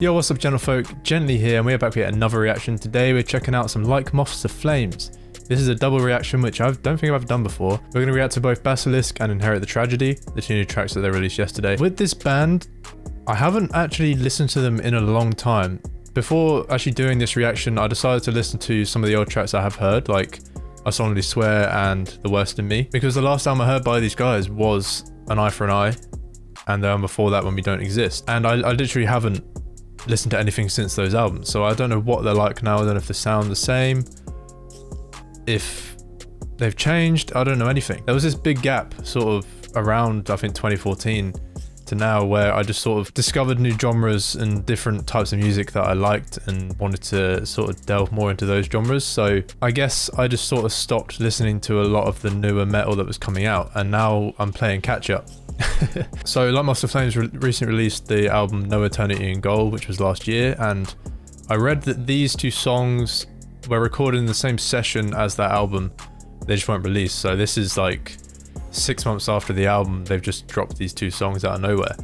Yo, what's up channel folk, Gently here, and we're back with another reaction. Today we're checking out some Like Moths To Flames. This is a double reaction which I don't think I've done before. We're going to react to both Basilisk and Inherit the Tragedy, the two new tracks that they released yesterday. With this band, I haven't actually listened to them in a long time. Before actually doing this reaction, I decided to listen to some of the old tracks I have heard, like I Solemnly Swear and The Worst in Me, because the last album I heard by these guys was An Eye for an Eye, and the album before that, When We Don't Exist. And I literally haven't listened to anything since those albums, so I don't know what they're like now. I don't know if they sound the same, if they've changed. I don't know anything. There was this big gap sort of around, I think, 2014 to now, where I just sort of discovered new genres and different types of music that I liked and wanted to sort of delve more into those genres. So I guess I just sort of stopped listening to a lot of the newer metal that was coming out, and now I'm playing catch up. So Like Moths To Flames recently released the album No Eternity in Gold, which was last year, and I read that these two songs were recorded in the same session as that album. They just weren't released, so this is like 6 months after the album. They've just dropped these two songs out of nowhere.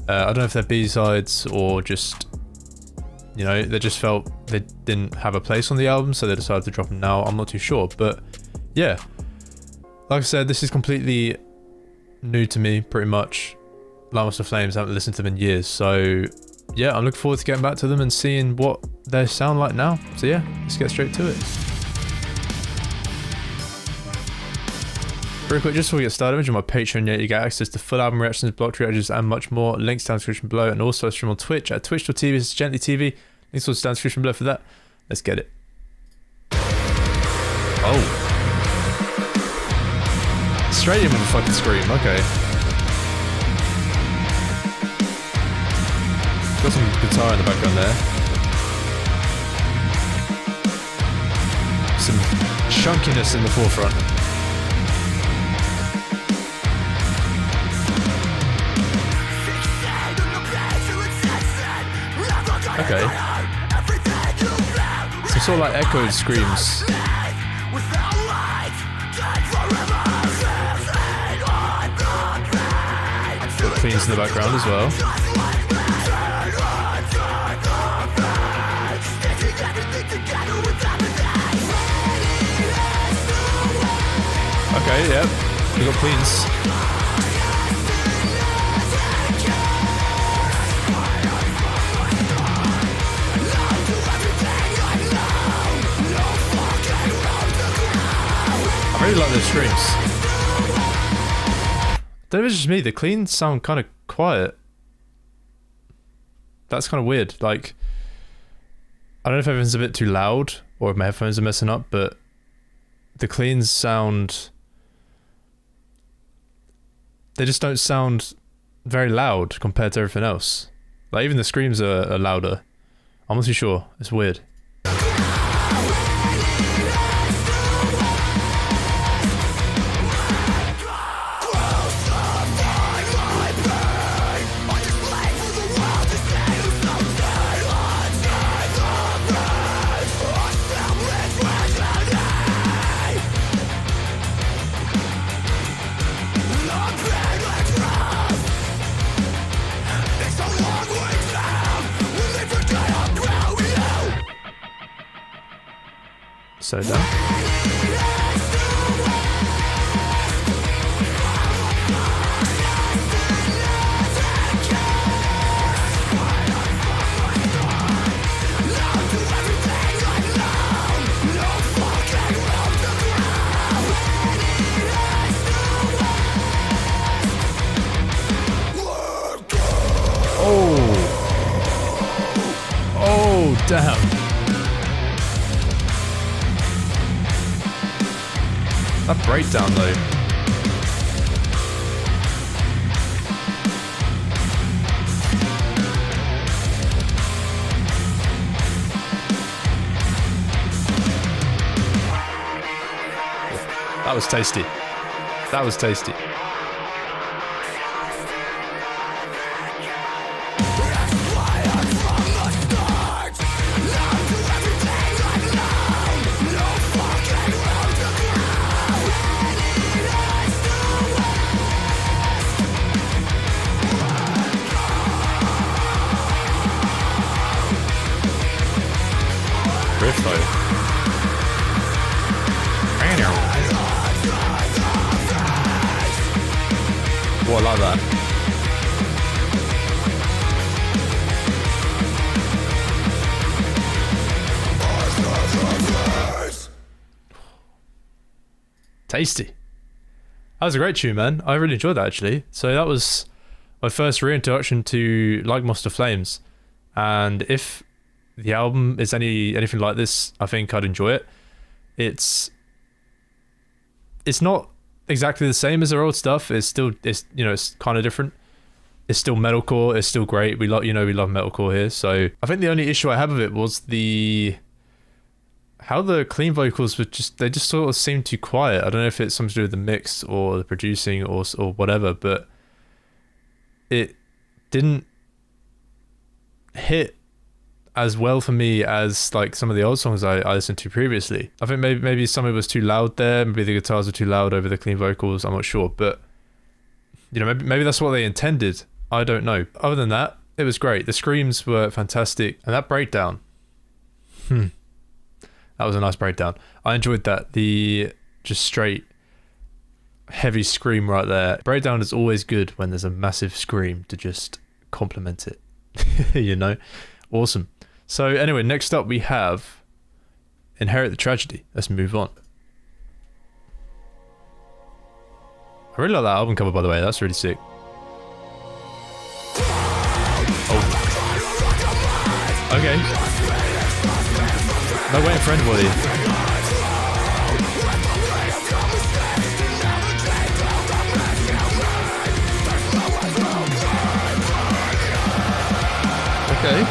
I don't know if they're B-sides or just, you know, they just felt they didn't have a place on the album, so they decided to drop them now. I'm not too sure, but yeah, like I said, this is completely new to me, pretty much. Like Moths To Flames, I haven't listened to them in years, so yeah, I'm looking forward to getting back to them and seeing what they sound like now. So yeah, let's get straight to it. Very quick, just before we get started, mention my Patreon, yeah, you get access to full album reactions, block reactions, and much more. Links down in the description below, and also I stream on Twitch at twitch.tv/djentlee. Links also down in the description below for that. Let's get it. Oh. Straight in with a fucking scream, okay. Got some guitar in the background there. Some chunkiness in the forefront. Okay. Some sort of like echoed screams. Got cleans in the background as well. Okay, yep. We got cleans. I really like those screams. Don't know if it's just me, the cleans sound kind of quiet. That's kind of weird. Like, I don't know if everything's a bit too loud or if my headphones are messing up, but the cleans sound, they just don't sound very loud compared to everything else. Like, even the screams are louder. I'm not too sure. It's weird. So done. Oh, damn. That breakdown though. That was tasty. That was tasty. riff though. Oh, I like that. Tasty. That was a great tune, man. I really enjoyed that actually. So that was my first reintroduction to Like Moths To Flames, and if the album is anything like this, I think I'd enjoy it. It's not exactly the same as their old stuff. It's you know, it's kind of different. It's still metalcore. It's still great. We love metalcore here. So I think the only issue I had with it was how the clean vocals were they just sort of seemed too quiet. I don't know if it's something to do with the mix or the producing or whatever, but it didn't hit as well for me as like some of the old songs I listened to previously. I think maybe some of it was too loud there. Maybe the guitars were too loud over the clean vocals. I'm not sure, but you know, maybe that's what they intended. I don't know. Other than that, it was great. The screams were fantastic, and that breakdown. That was a nice breakdown. I enjoyed that. The just straight heavy scream right there. Breakdown is always good when there's a massive scream to just complement it. You know? Awesome. So anyway, next up we have Inherit the Tragedy. Let's move on. I really like that album cover, by the way. That's really sick. Oh. Okay. No waiting for anybody. Okay.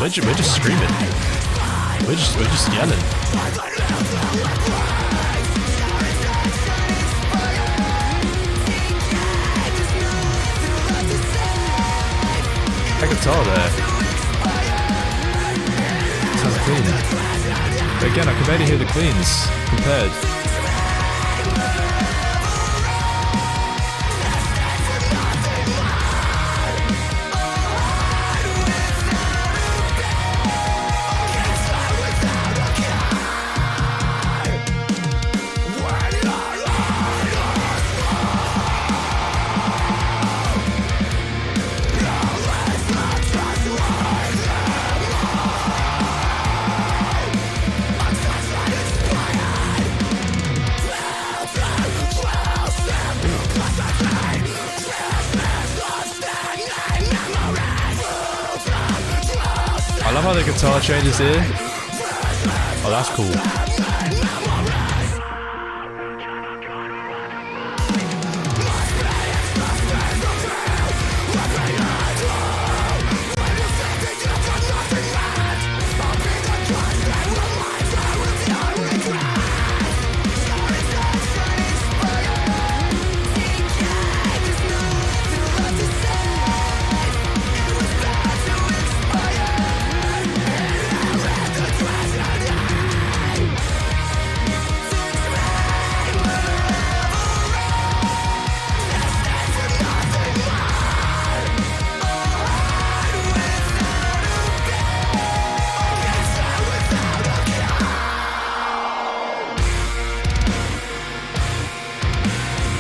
We're just screaming. We're just yelling. That guitar there sounds clean. But again, I can barely hear the cleans compared. I love how the guitar changes here. Oh, that's cool.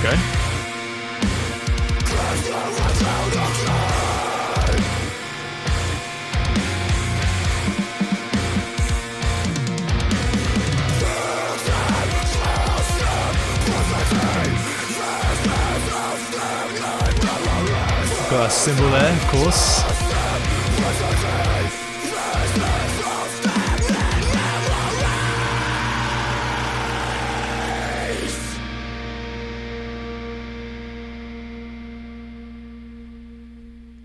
Okay. Got a cymbal there, of course.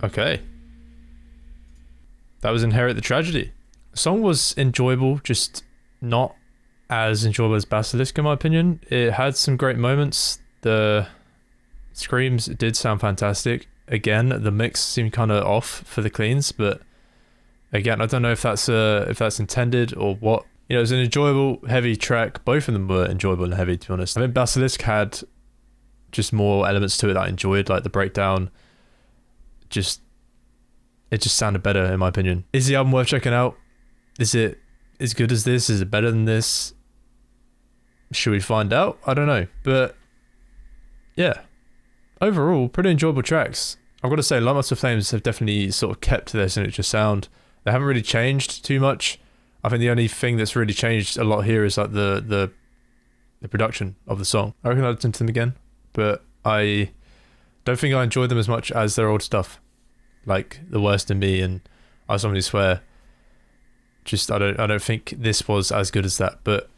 Okay. That was Inherit the Tragedy. The song was enjoyable, just not as enjoyable as Basilisk in my opinion. It had some great moments. The screams did sound fantastic. again, the mix seemed kind of off for the cleans, but again, I don't know if that's intended or what. You know, it was an enjoyable, heavy track. Both of them were enjoyable and heavy, to be honest. I think Basilisk had just more elements to it that I enjoyed, like the breakdown. It just sounded better, in my opinion. Is the album worth checking out? Is it as good as this? Is it better than this? Should we find out? I don't know. But yeah, overall, pretty enjoyable tracks. I've got to say, Like Moths To Flames have definitely sort of kept their signature sound. They haven't really changed too much. I think the only thing that's really changed a lot here is like the production of the song. I reckon I'd listen to them again, but I don't think I enjoyed them as much as their old stuff, like The Worst in Me and I Somebody Swear. Just I don't think this was as good as that, but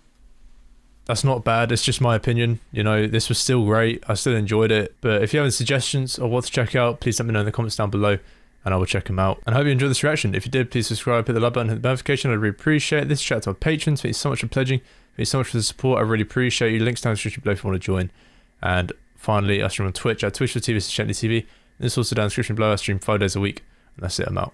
that's not bad. It's just my opinion. You know, this was still great. I still enjoyed it. But if you have any suggestions or what to check out, please let me know in the comments down below, and I will check them out. And I hope you enjoyed this reaction. If you did, please subscribe, hit the like button, hit the notification. I'd really appreciate it. This shout out to our patrons. Thank you so much for pledging. Thank you so much for the support. I really appreciate you. Links down in the description below if you want to join. And finally, I stream on Twitch at twitch.tv/djentlee TV. And it's also down in the description below. I stream 5 days a week. And that's it. I'm out.